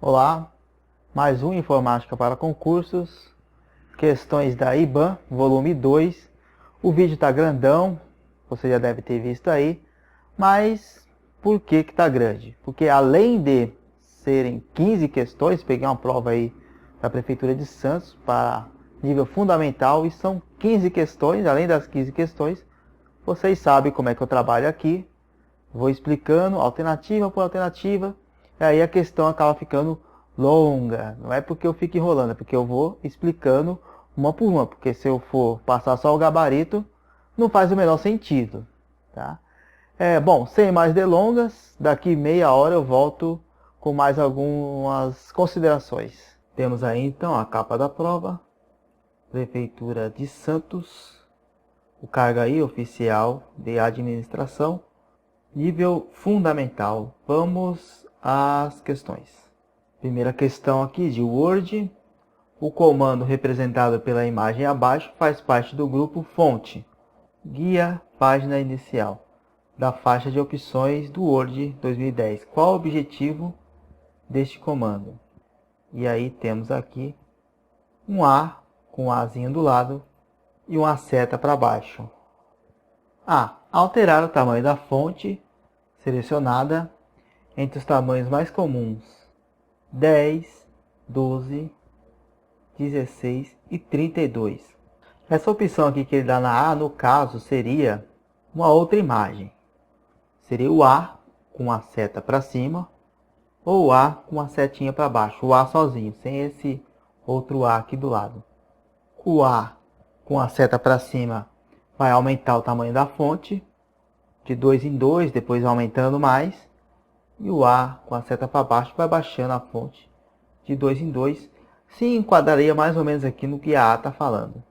Olá, mais um Informática para Concursos, questões da IBAN, volume 2. O vídeo está grandão, você já deve ter visto aí, mas por que que está grande? Porque além de serem 15 questões, peguei uma prova aí da Prefeitura de Santos para nível fundamental e são 15 questões, além das 15 questões, vocês sabem como é que eu trabalho aqui, vou explicando alternativa por alternativa, e aí a questão acaba ficando longa. Não é porque eu fico enrolando, é porque eu vou explicando uma por uma. Porque se eu for passar só o gabarito, não faz o menor sentido. Tá? Bom, sem mais delongas, daqui meia hora eu volto com mais algumas considerações. Temos aí então a capa da prova, Prefeitura de Santos, o cargo aí oficial de administração. Nível fundamental. Vamos às questões. Primeira questão aqui de Word. O comando representado pela imagem abaixo faz parte do grupo fonte. Guia página inicial da faixa de opções do Word 2010. Qual o objetivo deste comando? E aí temos aqui um A com um Azinho do lado e uma seta para baixo. A. Alterar o tamanho da fonte selecionada entre os tamanhos mais comuns 10, 12, 16 e 32. Essa opção aqui que ele dá na A, no caso, seria uma outra imagem. Seria o A com a seta para cima ou o A com a setinha para baixo. O A sozinho, sem esse outro A aqui do lado. O A com a seta para cima vai aumentar o tamanho da fonte de 2 em 2, depois aumentando mais. E o A com a seta para baixo vai baixando a fonte de 2 em 2. Se enquadraria mais ou menos aqui no que a A está falando.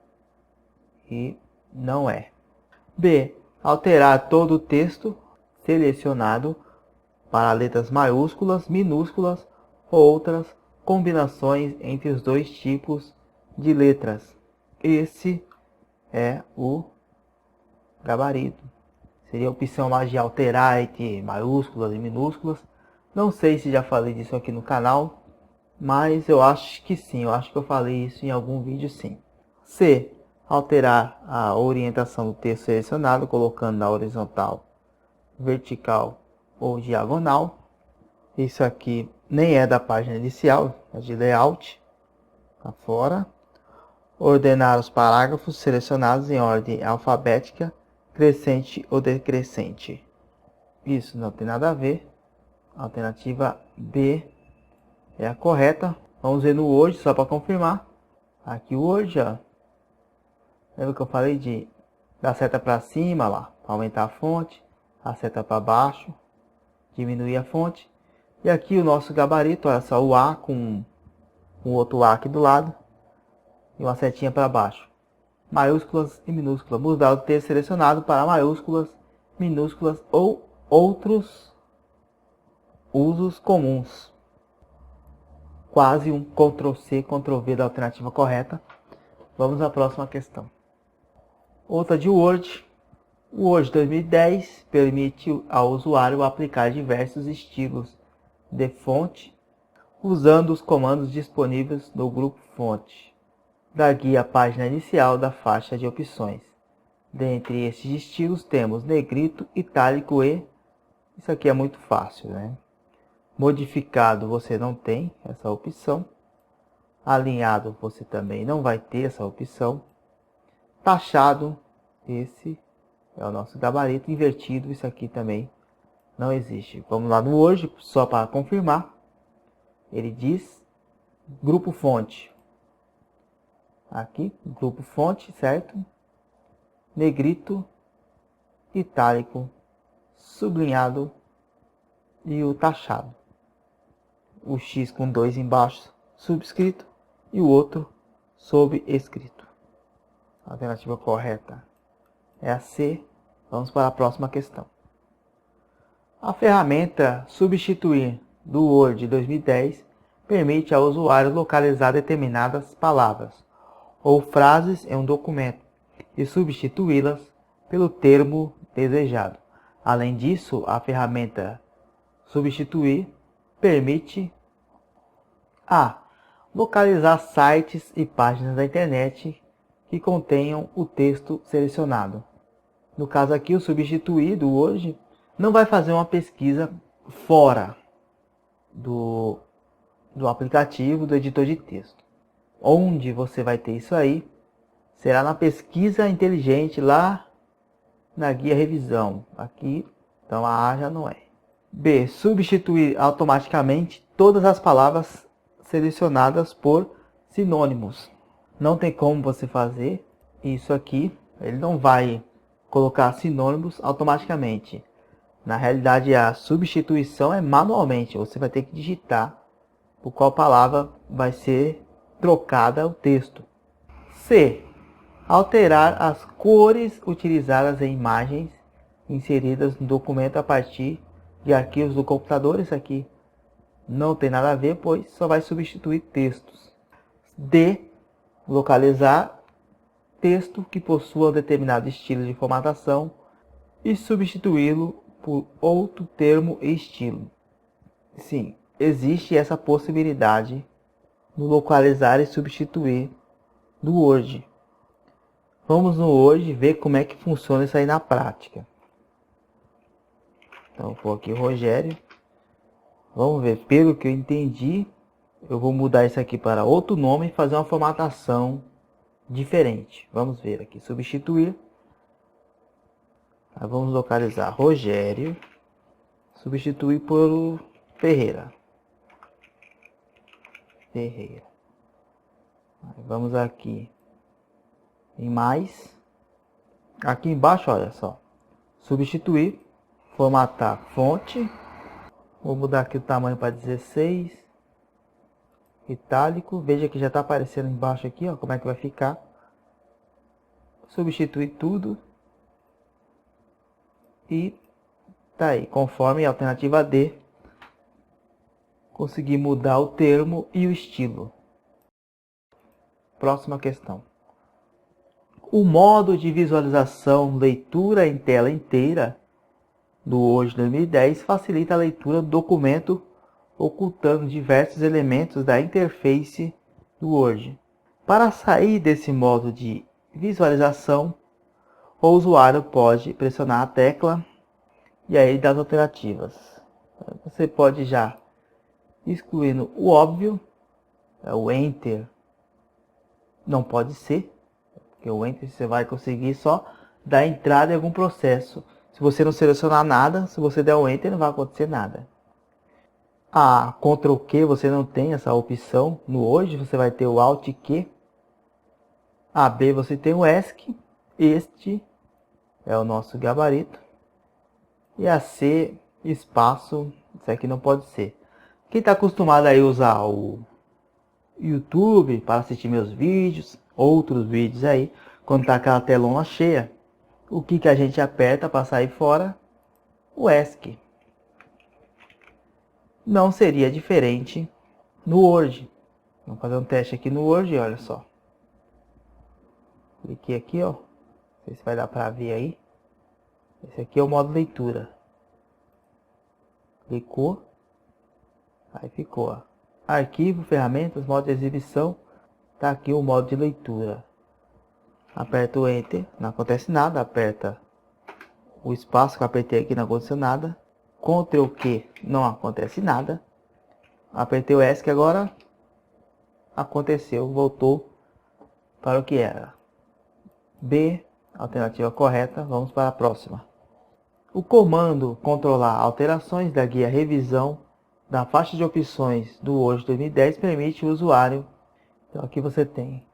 E não é. B. Alterar todo o texto selecionado para letras maiúsculas, minúsculas ou outras combinações entre os dois tipos de letras. Esse é o gabarito. Seria a opção mais de alterar entre maiúsculas e minúsculas. Não sei se já falei disso aqui no canal, mas eu acho que sim. Eu acho que eu falei isso em algum vídeo sim. C. Alterar a orientação do texto selecionado, colocando na horizontal, vertical ou diagonal. Isso aqui nem é da página inicial, é de layout. Tá fora. Ordenar os parágrafos selecionados em ordem alfabética, crescente ou decrescente. Isso não tem nada a ver. A alternativa B é a correta. Vamos ver no Word, só para confirmar. Aqui o Word, ó. Lembra que eu falei da seta para cima lá, para aumentar a fonte. A seta para baixo, diminuir a fonte. E aqui o nosso gabarito, olha só, o A com o outro A aqui do lado. E uma setinha para baixo. Maiúsculas e minúsculas. Mudar o texto selecionado para maiúsculas, minúsculas ou outros usos comuns. Quase um Ctrl+C, Ctrl+V da alternativa correta. Vamos à próxima questão. Outra de Word. O Word 2010 permite ao usuário aplicar diversos estilos de fonte usando os comandos disponíveis no grupo fonte da guia página inicial da faixa de opções. Dentre esses estilos temos negrito, itálico e... Isso aqui é muito fácil, né? Modificado você não tem essa opção. Alinhado você também não vai ter essa opção. Taxado, esse é o nosso gabarito. Invertido, isso aqui também não existe. Vamos lá no Word, só para confirmar. Ele diz grupo fonte. Aqui, grupo fonte, certo? Negrito, itálico, sublinhado e o taxado. O X com 2 embaixo, subscrito, e o outro sobrescrito. A alternativa correta é a C. Vamos para a próxima questão. A ferramenta Substituir do Word 2010 permite ao usuário localizar determinadas palavras ou frases em um documento e substituí-las pelo termo desejado. Além disso, a ferramenta Substituir permite A. Localizar sites e páginas da internet que contenham o texto selecionado. No caso aqui, o substituído hoje não vai fazer uma pesquisa fora do aplicativo, do editor de texto. Onde você vai ter isso aí será na pesquisa inteligente lá na guia revisão. Aqui, então a A já não é. B. Substituir automaticamente todas as palavras selecionadas por sinônimos. Não tem como você fazer isso aqui. Ele não vai colocar sinônimos automaticamente. Na realidade, a substituição é manualmente. Você vai ter que digitar por qual palavra vai ser trocada o texto. C. Alterar as cores utilizadas em imagens inseridas no documento a partir de arquivos do computador. Isso aqui não tem nada a ver, pois só vai substituir textos. D. Localizar texto que possua um determinado estilo de formatação e substituí-lo por outro termo e estilo. Sim, existe essa possibilidade no localizar e substituir do Word. Vamos no Word ver como é que funciona isso aí na prática. Então, vou aqui Rogério. Vamos ver, pelo que eu entendi, eu vou mudar isso aqui para outro nome e fazer uma formatação diferente. Vamos ver aqui, substituir. Aí vamos localizar Rogério, substituir por Ferreira. Aí vamos aqui em mais. Aqui embaixo, olha só. Substituir, formatar fonte. Vou mudar aqui o tamanho para 16. Itálico. Veja que já está aparecendo embaixo aqui, ó, como é que vai ficar. Substituir tudo. E tá aí, conforme a alternativa D. Consegui mudar o termo e o estilo. Próxima questão. O modo de visualização leitura em tela inteira do Word 2010 facilita a leitura do documento, ocultando diversos elementos da interface do Word. Para sair desse modo de visualização, o usuário pode pressionar a tecla e aí das alternativas. Você pode já excluindo o óbvio, o Enter não pode ser, porque o Enter você vai conseguir só dar entrada em algum processo. Se você não selecionar nada, se você der o Enter não vai acontecer nada. A Ctrl Q você não tem essa opção no Word, você vai ter o Alt Q. A B você tem o ESC, este é o nosso gabarito. E a C, espaço, isso aqui não pode ser. Quem está acostumado a usar o YouTube para assistir meus vídeos, outros vídeos aí, quando está aquela telona cheia, o que a gente aperta para sair fora? O ESC. Não seria diferente no Word. Vamos fazer um teste aqui no Word, olha só. Cliquei aqui, ó. Não sei se vai dar para ver aí. Esse aqui é o modo leitura. Clicou. Aí ficou, ó. Arquivo, ferramentas, modo de exibição. Tá aqui o modo de leitura. Aperta o Enter, não acontece nada. Aperta o espaço que eu apertei aqui, não aconteceu nada. Ctrl Q, não acontece nada. Apertei o ESC agora. Aconteceu, voltou para o que era. B, alternativa correta. Vamos para a próxima. O comando controlar alterações da guia revisão da faixa de opções do Word 2010 permite o usuário. Então aqui você tem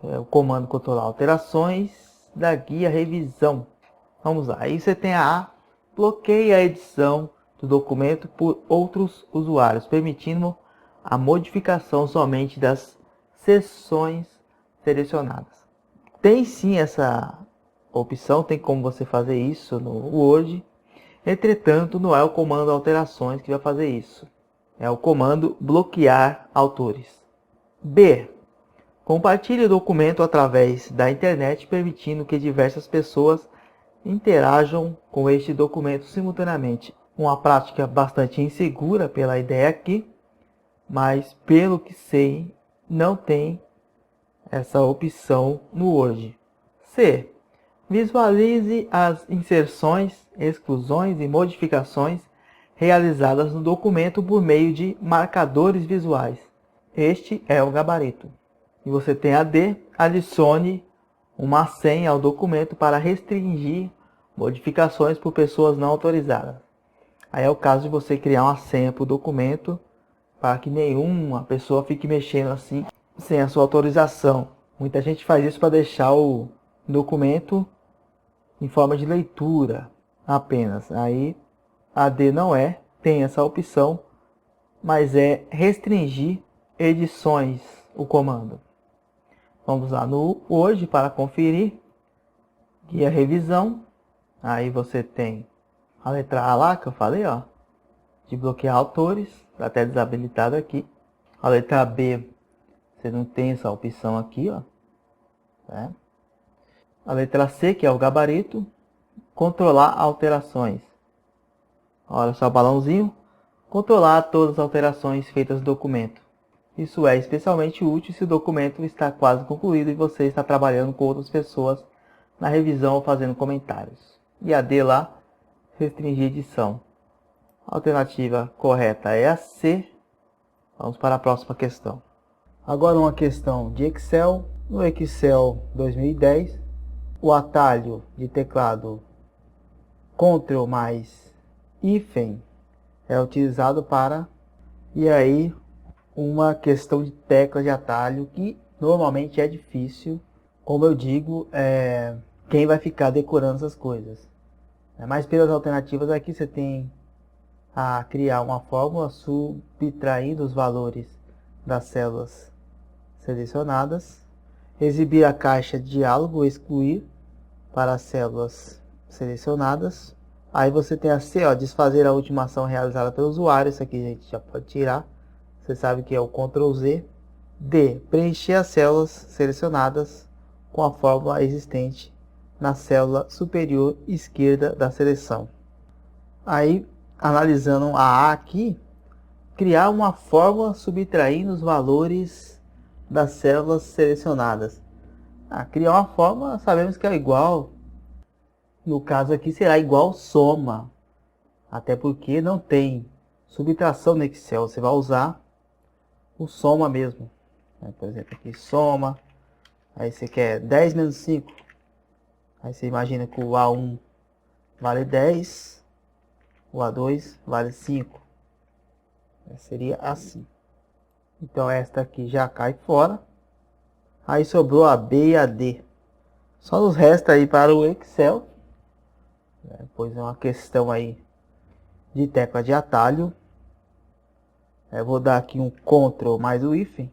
o comando controlar alterações da guia revisão. Vamos lá, aí você tem a A, bloqueia a edição do documento por outros usuários, permitindo a modificação somente das seções selecionadas. Tem sim essa opção, tem como você fazer isso no Word. Entretanto, não é o comando alterações que vai fazer isso. É o comando bloquear autores. B. Compartilhe o documento através da internet, permitindo que diversas pessoas interajam com este documento simultaneamente. Uma prática bastante insegura pela ideia aqui. mas pelo que sei, não tem essa opção no Word. C. Visualize as inserções, exclusões e modificações realizadas no documento por meio de marcadores visuais. Este é o gabarito. E você tem a D. Adicione uma senha ao documento para restringir modificações por pessoas não autorizadas. Aí é o caso de você criar uma senha para o documento para que nenhuma pessoa fique mexendo assim sem a sua autorização. Muita gente faz isso para deixar o documento em forma de leitura apenas. Aí a D não tem essa opção, mas é restringir edições o comando. Vamos lá no Word para conferir. Guia revisão. Aí você tem a letra A lá que eu falei, ó, de bloquear autores, está até desabilitado aqui. A letra B, você não tem essa opção aqui, ó. Né? A letra C, que é o gabarito, controlar alterações. Olha só o balãozinho. Controlar todas as alterações feitas no documento. Isso é especialmente útil se o documento está quase concluído e você está trabalhando com outras pessoas na revisão ou fazendo comentários. E a D lá, restringir edição. A alternativa correta é a C. Vamos para a próxima questão. Agora uma questão de Excel. No Excel 2010, o atalho de teclado Ctrl mais hífen é utilizado para... E aí, uma questão de tecla de atalho que normalmente é difícil. Como eu digo, quem vai ficar decorando essas coisas. Mas pelas alternativas aqui você tem a criar uma fórmula subtraindo os valores das células selecionadas, exibir a caixa de diálogo, excluir para as células selecionadas. Aí você tem a C, ó, desfazer a última ação realizada pelo usuário. Isso aqui a gente já pode tirar. Você sabe que é o Ctrl Z. D, preencher as células selecionadas com a fórmula existente na célula superior esquerda da seleção. Aí, analisando a A aqui, criar uma fórmula subtraindo os valores das células selecionadas. Criar uma fórmula, sabemos que é igual. No caso aqui será igual soma. Até porque não tem subtração no Excel. Você vai usar o soma mesmo. Por exemplo, aqui soma. Aí você quer 10 menos 5. Aí você imagina que o A1 vale 10. O A2 vale 5. Seria assim. Então esta aqui já cai fora. Aí sobrou a B e a D. Só nos resta aí para o Excel. Pois é uma questão aí de tecla de atalho. Eu vou dar aqui um Ctrl mais o hífen.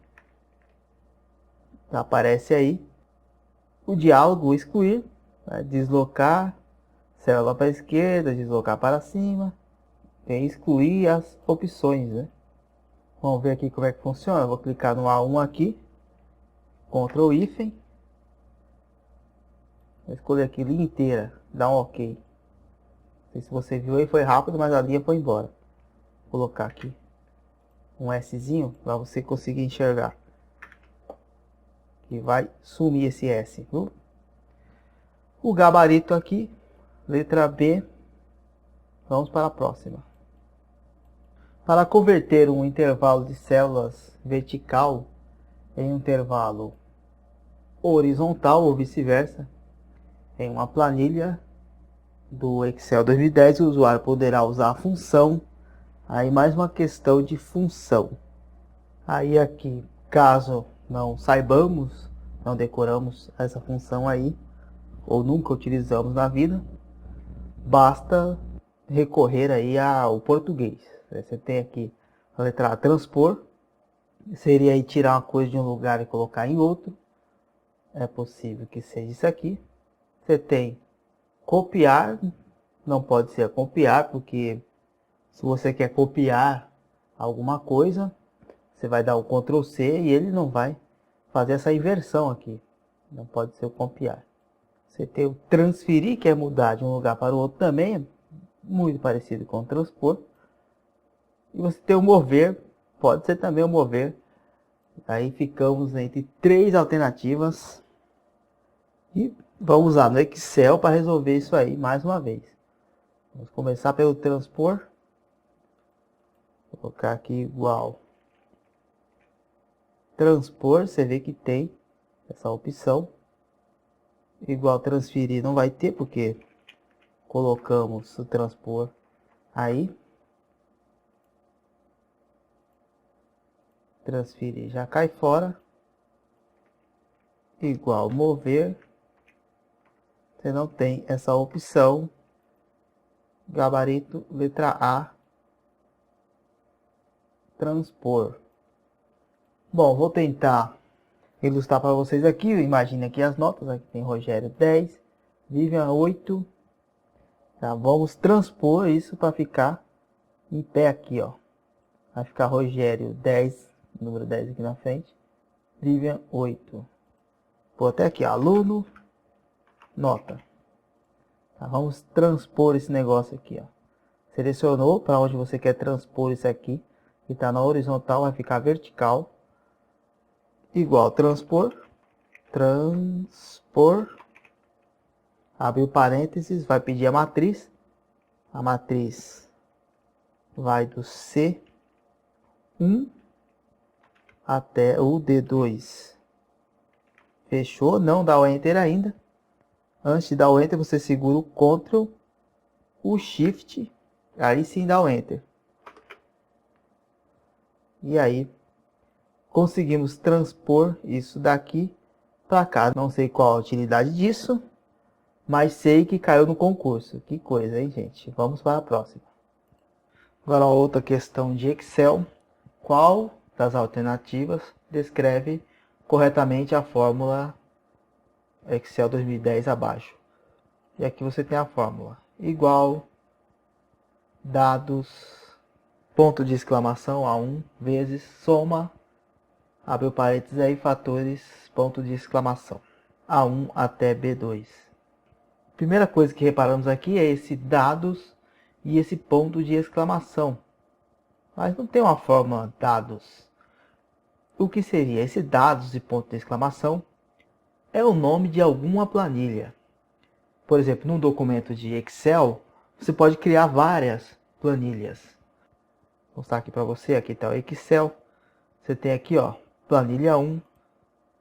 Aparece aí o diálogo excluir, deslocar célula para a esquerda, deslocar para cima, e excluir as opções, né? Vamos ver aqui como é que funciona. Eu vou clicar no A1 aqui, Ctrl hífen, vou escolher aqui linha inteira, dá um OK. Não sei se você viu aí, foi rápido, mas a linha foi embora. Vou colocar aqui um Szinho para você conseguir enxergar. Que vai sumir esse S, viu? O gabarito aqui, letra B. Vamos para a próxima. Para converter um intervalo de células vertical em um intervalo horizontal ou vice-versa, em uma planilha do Excel 2010, o usuário poderá usar a função. Aí mais uma questão de função. Aí aqui, caso não saibamos, não decoramos essa função aí, ou nunca utilizamos na vida, basta recorrer aí ao português. Você tem aqui a letra A, transpor, seria aí tirar uma coisa de um lugar e colocar em outro. É possível que seja isso aqui. Você tem copiar, não pode ser copiar, porque se você quer copiar alguma coisa, você vai dar o Ctrl C e ele não vai fazer essa inversão aqui. Não pode ser o copiar. Você tem o transferir, que é mudar de um lugar para o outro também, é muito parecido com o transpor. E você tem o mover, pode ser também o mover. Aí ficamos entre 3 alternativas. E vamos usar no Excel para resolver isso aí mais uma vez. Vamos começar pelo transpor. Vou colocar aqui igual. Transpor, você vê que tem essa opção. Igual transferir não vai ter, porque colocamos o transpor aí. Transferir já cai fora. Igual mover. Você não tem essa opção. Gabarito, letra A. Transpor. Bom, vou tentar ilustrar para vocês aqui. Imagine aqui as notas. Aqui tem Rogério 10. Vivian 8. Tá, vamos transpor isso para ficar em pé aqui, ó. Vai ficar Rogério 10, número 10 aqui na frente. Vivian 8. Vou até aqui, aluno, nota. Tá, vamos transpor esse negócio aqui, ó. Selecionou para onde você quer transpor isso aqui. Que está na horizontal, vai ficar vertical. Igual transpor. Transpor. Abriu parênteses, vai pedir a matriz. A matriz vai do C1 até o D2. Fechou, não dá o Enter ainda. Antes de dar o Enter, você segura o Ctrl, o Shift, aí sim dá o Enter. E aí, conseguimos transpor isso daqui para cá. Não sei qual a utilidade disso, mas sei que caiu no concurso. Que coisa, hein, gente? Vamos para a próxima. Agora, outra questão de Excel. Qual das alternativas descreve corretamente a fórmula Excel 2010 abaixo? E aqui você tem a fórmula. Igual, dados, ponto de exclamação A1, vezes, soma, abre o parênteses aí, fatores, ponto de exclamação. A1 até B2. Primeira coisa que reparamos aqui é esse dados e esse ponto de exclamação. Mas não tem uma fórmula dados. O que seria? Esse dados e ponto de exclamação é o nome de alguma planilha. Por exemplo, num documento de Excel, você pode criar várias planilhas. Vou mostrar aqui para você, aqui está o Excel. Você tem aqui, ó, planilha 1.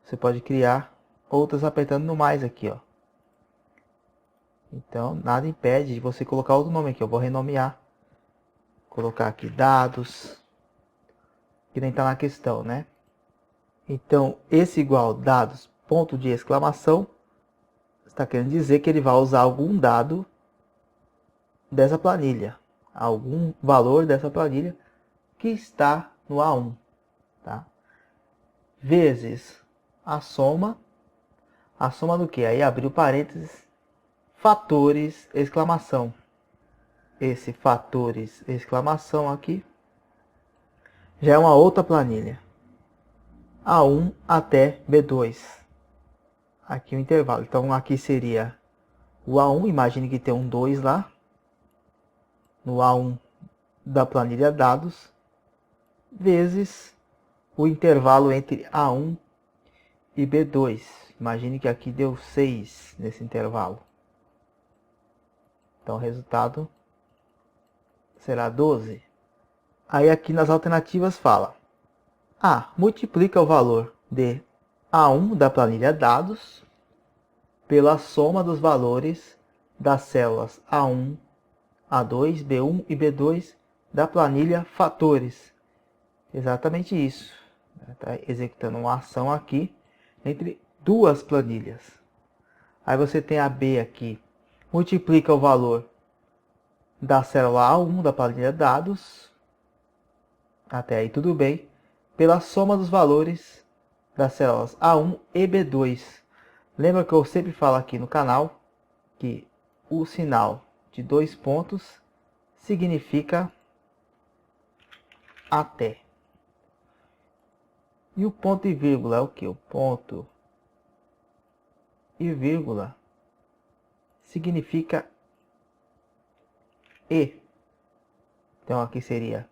Você pode criar outras apertando no mais aqui, ó. Então, nada impede de você colocar outro nome aqui. Eu vou renomear. Colocar aqui dados. Que nem está na questão, né? Então, esse igual dados, ponto de exclamação, está querendo dizer que ele vai usar algum dado dessa planilha. Algum valor dessa planilha que está no A1. Tá? Vezes a soma. A soma do que? Aí abriu parênteses. Fatores, exclamação. Esse fatores, exclamação aqui, já é uma outra planilha. A1 até B2. Aqui o intervalo. Então aqui seria o A1, imagine que tem um 2 lá. No A1 da planilha dados. Vezes o intervalo entre A1 e B2. Imagine que aqui deu 6 nesse intervalo. Então o resultado será 12. Aí aqui nas alternativas fala: A. Multiplica o valor de A1 da planilha dados pela soma dos valores das células A1, A2, B1 e B2 da planilha fatores. Exatamente isso. Está executando uma ação aqui entre duas planilhas. Aí você tem a B aqui. Multiplica o valor da célula A1 da planilha dados. Até aí tudo bem. Pela soma dos valores das células A1 e B2. Lembra que eu sempre falo aqui no canal que o sinal de 2 pontos significa até. E o ponto e vírgula é o que? O ponto e vírgula significa e. Então aqui seria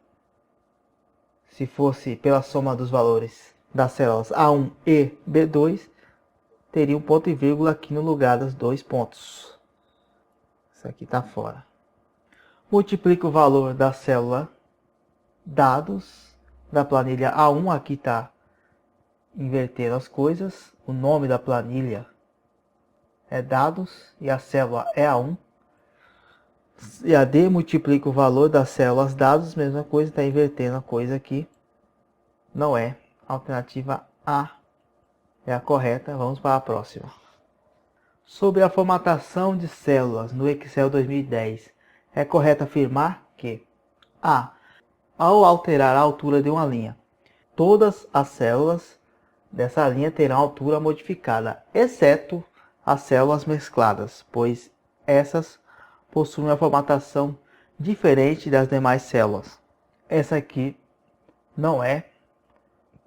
se fosse pela soma dos valores das células A1 e B2, teria um ponto e vírgula aqui no lugar dos 2 pontos. Isso aqui está fora. Multiplica o valor da célula dados da planilha A1, aqui está invertendo as coisas, o nome da planilha é dados e a célula é A1. E a D multiplica o valor das células dados, mesma coisa, está invertendo a coisa aqui. Não é. A alternativa A é a correta. Vamos para a próxima. Sobre a formatação de células no Excel 2010, é correto afirmar que A. Ao alterar a altura de uma linha, todas as células dessa linha terão altura modificada, exceto as células mescladas, pois essas possuem uma formatação diferente das demais células. Essa aqui não é,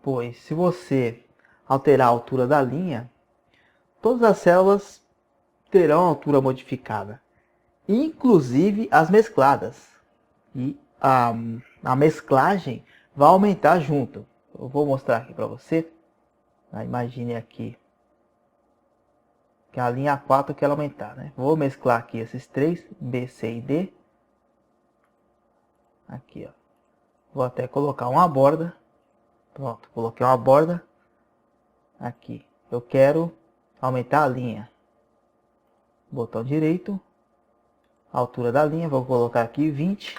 pois se você alterar a altura da linha, todas as células terão altura modificada, inclusive as mescladas. E a mesclagem vai aumentar junto. Eu vou mostrar aqui para você. Imagine aqui que a linha 4 eu quero aumentar, né? Vou mesclar aqui esses três, B, C e D. Aqui, ó. Vou até colocar uma borda. Pronto, coloquei uma borda. Aqui. Eu quero aumentar a linha. Botão direito. Altura da linha, vou colocar aqui 20.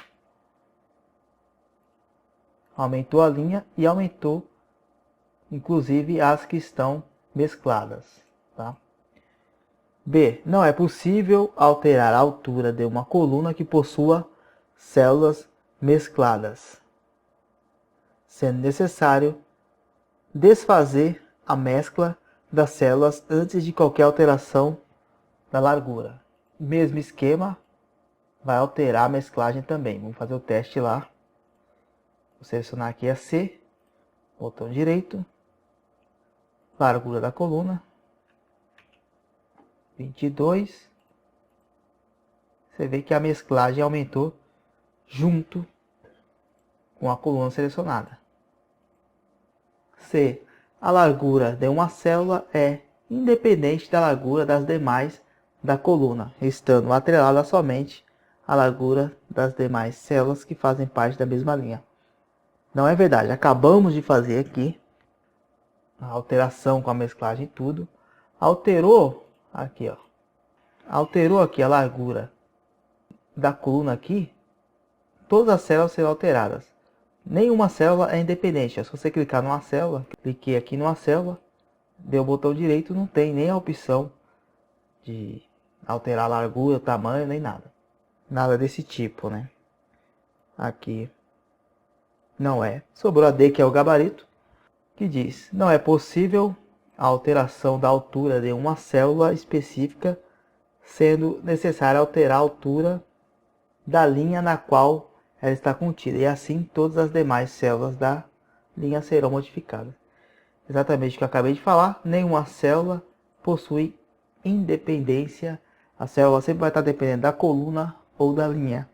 Aumentou a linha e aumentou, inclusive, as que estão mescladas, tá? B. Não é possível alterar a altura de uma coluna que possua células mescladas, sendo necessário desfazer a mescla das células antes de qualquer alteração da largura. Mesmo esquema, vai alterar a mesclagem também. Vamos fazer o teste lá. Vou selecionar aqui a C, botão direito, largura da coluna, 22. Você vê que a mesclagem aumentou junto com a coluna selecionada. C. A largura de uma célula é independente da largura das demais da coluna, estando atrelada somente à largura das demais células que fazem parte da mesma linha. Não é verdade, acabamos de fazer aqui a alteração com a mesclagem e tudo. Alterou aqui, ó. Alterou aqui a largura da coluna aqui. Todas as células serão alteradas. Nenhuma célula é independente. Se você clicar numa célula, cliquei aqui numa célula, deu o botão direito, não tem nem a opção de alterar a largura, o tamanho, nem nada. Nada desse tipo, né? Aqui não é. Sobrou a D, que é o gabarito, que diz: não é possível a alteração da altura de uma célula específica, sendo necessário alterar a altura da linha na qual ela está contida, e assim todas as demais células da linha serão modificadas. Exatamente o que eu acabei de falar, nenhuma célula possui independência. A célula sempre vai estar dependendo da coluna ou da linha.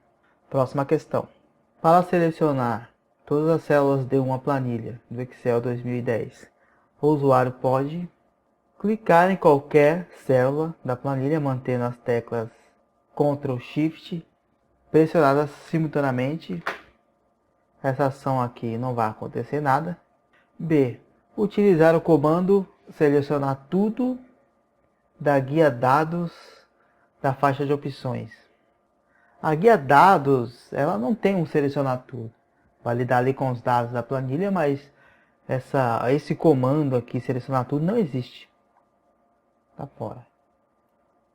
Próxima questão. Para selecionar todas as células de uma planilha do Excel 2010, o usuário pode clicar em qualquer célula da planilha, mantendo as teclas Ctrl Shift pressionadas simultaneamente. Essa ação aqui não vai acontecer nada. B. Utilizar o comando selecionar tudo da guia dados da faixa de opções. A guia dados, ela não tem um selecionar tudo. Vai lidar ali com os dados da planilha, mas esse comando aqui, selecionar tudo, não existe. Tá fora.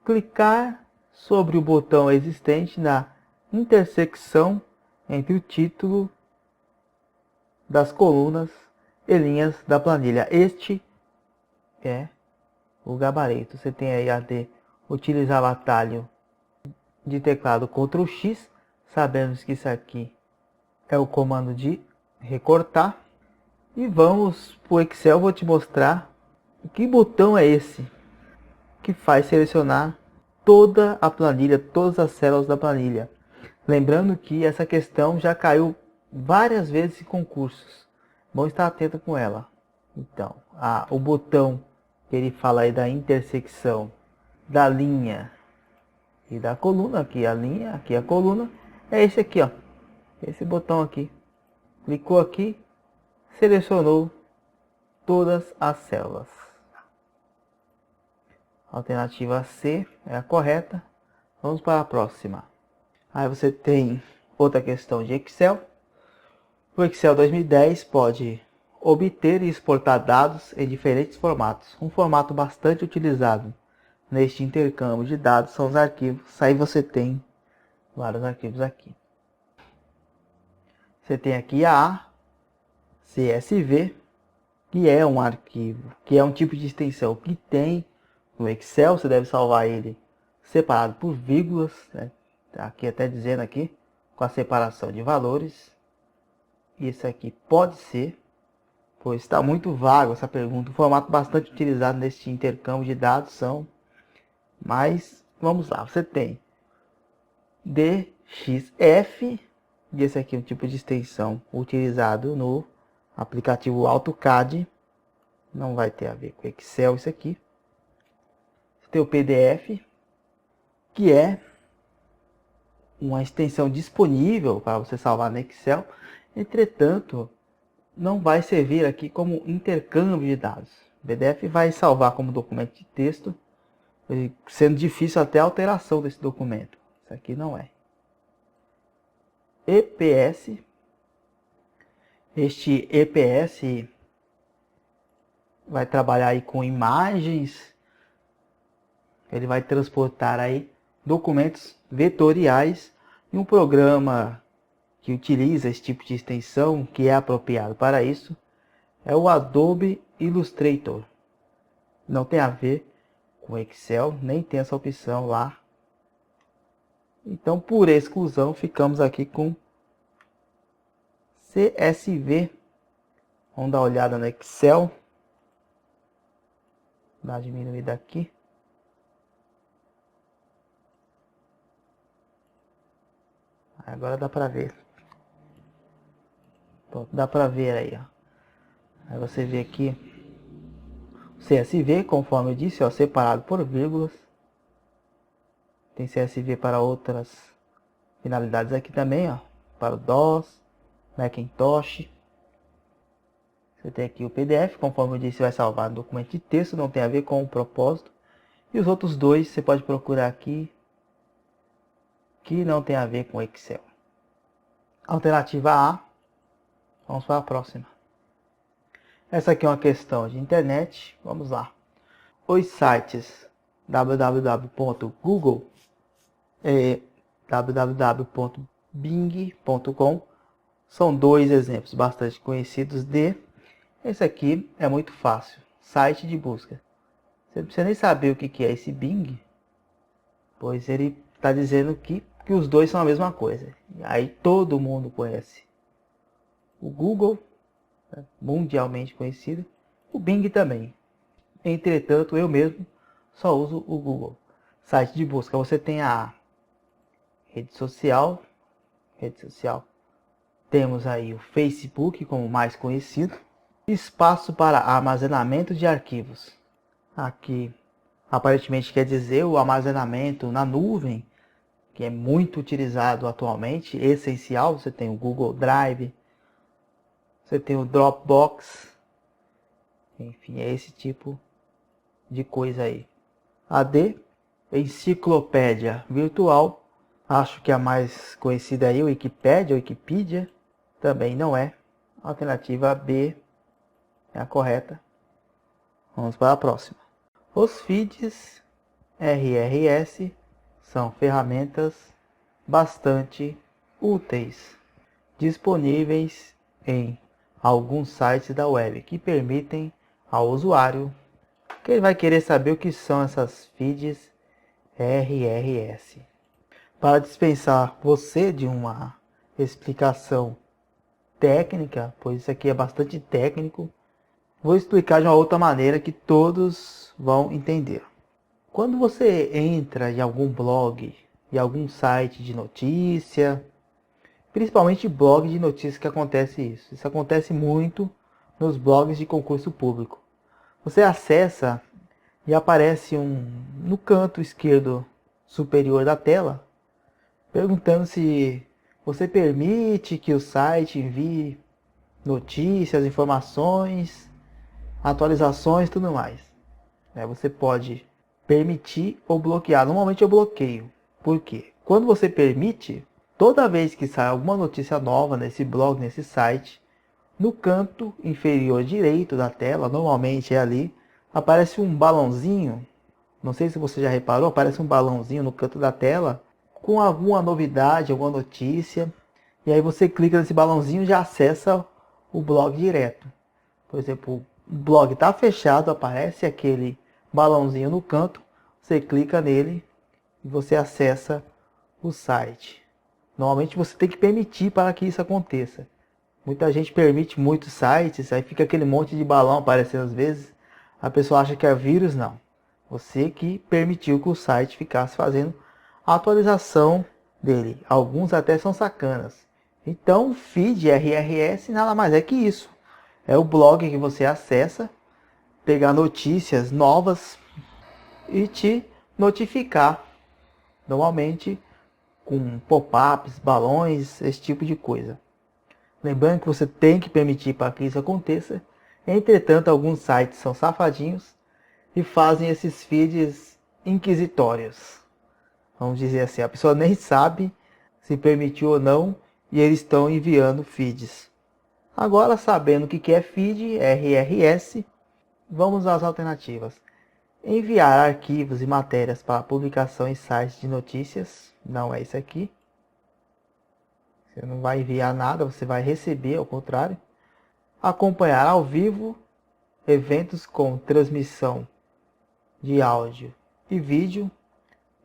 Clicar sobre o botão existente na intersecção entre o título das colunas e linhas da planilha. Este é o gabarito. Você tem aí a D, utilizar o atalho de teclado Ctrl X. Sabemos que isso aqui é o comando de recortar. E vamos para o Excel. Vou te mostrar que botão é esse que faz selecionar toda a planilha, todas as células da planilha. Lembrando que essa questão já caiu várias vezes em concursos. bom estar atento com ela. Então, o botão que ele fala aí da intersecção da linha e da coluna, aqui a linha, aqui a coluna, é esse aqui, ó. Esse botão aqui. Clicou aqui, selecionou todas as células. Alternativa C é a correta. Vamos para a próxima. Aí você tem outra questão de Excel. O Excel 2010 pode obter e exportar dados em diferentes formatos. Um formato bastante utilizado neste intercâmbio de dados são os arquivos. Aí você tem vários arquivos aqui. Você tem aqui a CSV, que é um arquivo, que é um tipo de extensão que tem no Excel. Você deve salvar ele separado por vírgulas, né? Aqui até dizendo aqui, com a separação de valores. Isso aqui pode ser, pois está muito vago essa pergunta. Um formato bastante utilizado neste intercâmbio de dados são, mas vamos lá, você tem DXF, e esse aqui é um tipo de extensão utilizado no aplicativo AutoCAD, não vai ter a ver com Excel isso aqui. Você tem o PDF, que é uma extensão disponível para você salvar no Excel, entretanto, não vai servir aqui como intercâmbio de dados. O PDF vai salvar como documento de texto, sendo difícil até a alteração desse documento. Isso aqui não é. EPS. Este EPS vai trabalhar aí com imagens. Ele vai transportar aí documentos vetoriais e um programa que utiliza esse tipo de extensão, que é apropriado para isso, é o Adobe Illustrator. Não tem a ver com Excel, nem tem essa opção lá. Então, por exclusão, ficamos aqui com CSV. Vamos dar uma olhada no Excel. Dá uma diminuída aqui. Agora dá para ver. Pronto, dá para ver aí, ó. Aí você vê aqui CSV, conforme eu disse, ó, separado por vírgulas. Tem CSV para outras finalidades aqui também, ó, para o DOS, Macintosh. Você tem aqui o PDF, conforme eu disse, vai salvar no documento de texto, não tem a ver com o propósito. E os outros dois você pode procurar aqui, que não tem a ver com Excel. Alternativa A. Vamos para a próxima. Essa aqui é uma questão de internet. Vamos lá. Os sites www.google e www.bing.com são dois exemplos bastante conhecidos de... Esse aqui é muito fácil. Site de busca. Você não precisa nem saber o que é esse Bing, pois ele está dizendo que os dois são a mesma coisa. E aí todo mundo conhece o Google, né, mundialmente conhecido, o Bing também. Entretanto, eu mesmo só uso o Google. Site de busca, você tem a rede social. Temos aí o Facebook como mais conhecido. Espaço para armazenamento de arquivos. Aqui aparentemente quer dizer o armazenamento na nuvem, que é muito utilizado atualmente, essencial. Você tem o Google Drive, você tem o Dropbox, enfim, é esse tipo de coisa aí. A D, enciclopédia virtual. Acho que a mais conhecida aí, Wikipedia, também não é. Alternativa B é a correta. Vamos para a próxima. Os feeds RRS são ferramentas bastante úteis, disponíveis em alguns sites da web, que permitem ao usuário, que ele vai querer saber o que são essas feeds RRS. Para dispensar você de uma explicação técnica, pois isso aqui é bastante técnico, vou explicar de uma outra maneira que todos vão entender. Quando você entra em algum blog, em algum site de notícia, principalmente blog de notícias que acontece isso. Isso acontece muito nos blogs de concurso público. Você acessa e aparece no canto esquerdo superior da tela, perguntando se você permite que o site envie notícias, informações, atualizações e tudo mais. Você pode permitir ou bloquear. Normalmente eu bloqueio. Por quê? Quando você permite, toda vez que sai alguma notícia nova nesse blog, nesse site, no canto inferior direito da tela, normalmente é ali, aparece um balãozinho. Não sei se você já reparou, aparece um balãozinho no canto da tela com alguma novidade, alguma notícia. E aí você clica nesse balãozinho e já acessa o blog direto. Por exemplo, o blog está fechado, aparece aquele balãozinho no canto, você clica nele e você acessa o site. Normalmente você tem que permitir para que isso aconteça. Muita gente permite muitos sites, aí fica aquele monte de balão aparecendo às vezes. A pessoa acha que é vírus, não. Você que permitiu que o site ficasse fazendo a atualização dele. Alguns até são sacanas. Então, o feed RRS nada mais é que isso. É o blog que você acessa, pegar notícias novas e te notificar. Normalmente com pop-ups, balões, esse tipo de coisa. Lembrando que você tem que permitir para que isso aconteça. Entretanto, alguns sites são safadinhos e fazem esses feeds inquisitórios. Vamos dizer assim, a pessoa nem sabe se permitiu ou não e eles estão enviando feeds. Agora, sabendo o que é feed, RRS, vamos às alternativas. Enviar arquivos e matérias para publicação em sites de notícias, não é isso aqui. Você não vai enviar nada, você vai receber, ao contrário. Acompanhar ao vivo eventos com transmissão de áudio e vídeo.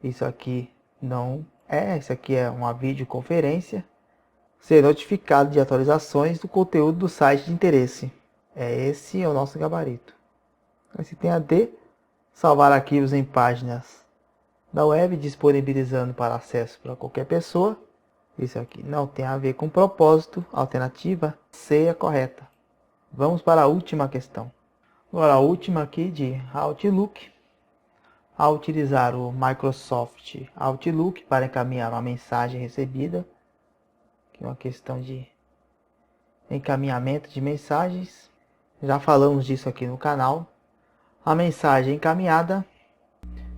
Isso aqui não é, isso aqui é uma videoconferência. Ser notificado de atualizações do conteúdo do site de interesse. Esse é o nosso gabarito. Esse tem a D, salvar arquivos em páginas da web, disponibilizando para acesso para qualquer pessoa. Isso aqui não tem a ver com propósito. Alternativa C é correta. Vamos para a última questão. Agora a última aqui de Outlook. Ao utilizar o Microsoft Outlook para encaminhar uma mensagem recebida, que é uma questão de encaminhamento de mensagens. Já falamos disso aqui no canal. A mensagem encaminhada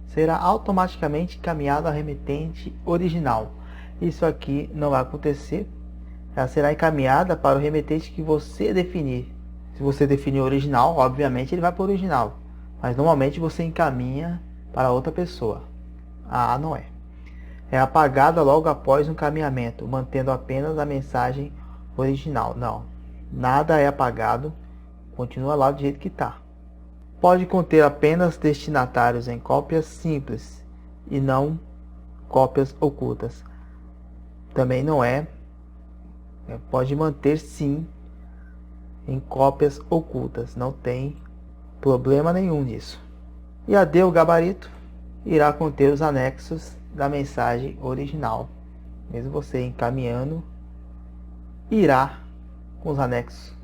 será automaticamente encaminhada ao remetente original. Isso aqui não vai acontecer. Ela será encaminhada para o remetente que você definir. Se você definir o original, obviamente ele vai para o original. Mas normalmente você encaminha para outra pessoa. A não é. É apagada logo após o encaminhamento, mantendo apenas a mensagem original. Não. Nada é apagado. Continua lá do jeito que está. Pode conter apenas destinatários em cópias simples e não cópias ocultas. Também não é. Pode manter sim em cópias ocultas. Não tem problema nenhum nisso. E a D, o gabarito, irá conter os anexos da mensagem original. Mesmo você encaminhando, irá com os anexos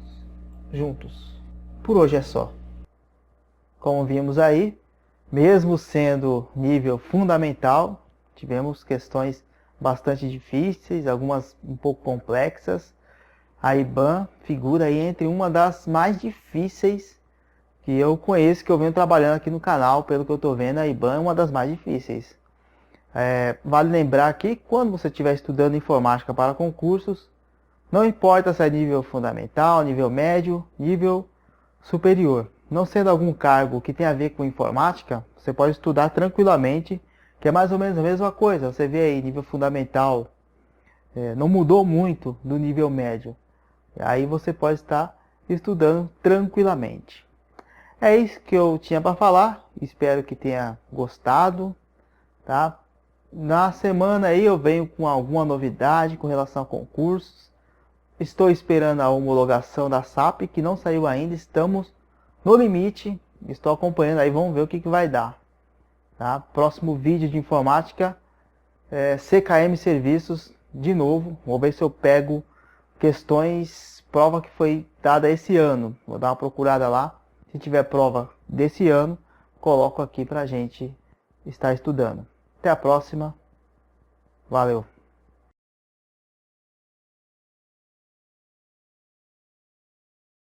juntos. Por hoje é só. Como vimos aí, mesmo sendo nível fundamental, tivemos questões bastante difíceis, algumas um pouco complexas. A IBAN figura aí entre uma das mais difíceis que eu conheço, que eu venho trabalhando aqui no canal. Pelo que eu estou vendo, a IBAN é uma das mais difíceis. Vale lembrar que quando você estiver estudando informática para concursos, não importa se é nível fundamental, nível médio, nível superior. Não sendo algum cargo que tem a ver com informática, você pode estudar tranquilamente, que é mais ou menos a mesma coisa. Você vê aí, nível fundamental, não mudou muito do nível médio. Aí você pode estar estudando tranquilamente. É isso que eu tinha para falar. Espero que tenha gostado. Tá? Na semana aí eu venho com alguma novidade com relação a concursos. Estou esperando a homologação da SAP, que não saiu ainda. Estamos no limite. Estou acompanhando aí, vamos ver o que vai dar. Tá? Próximo vídeo de informática, CKM Serviços, de novo. Vou ver se eu pego questões prova que foi dada esse ano. Vou dar uma procurada lá. Se tiver prova desse ano, coloco aqui pra gente estar estudando. Até a próxima. Valeu!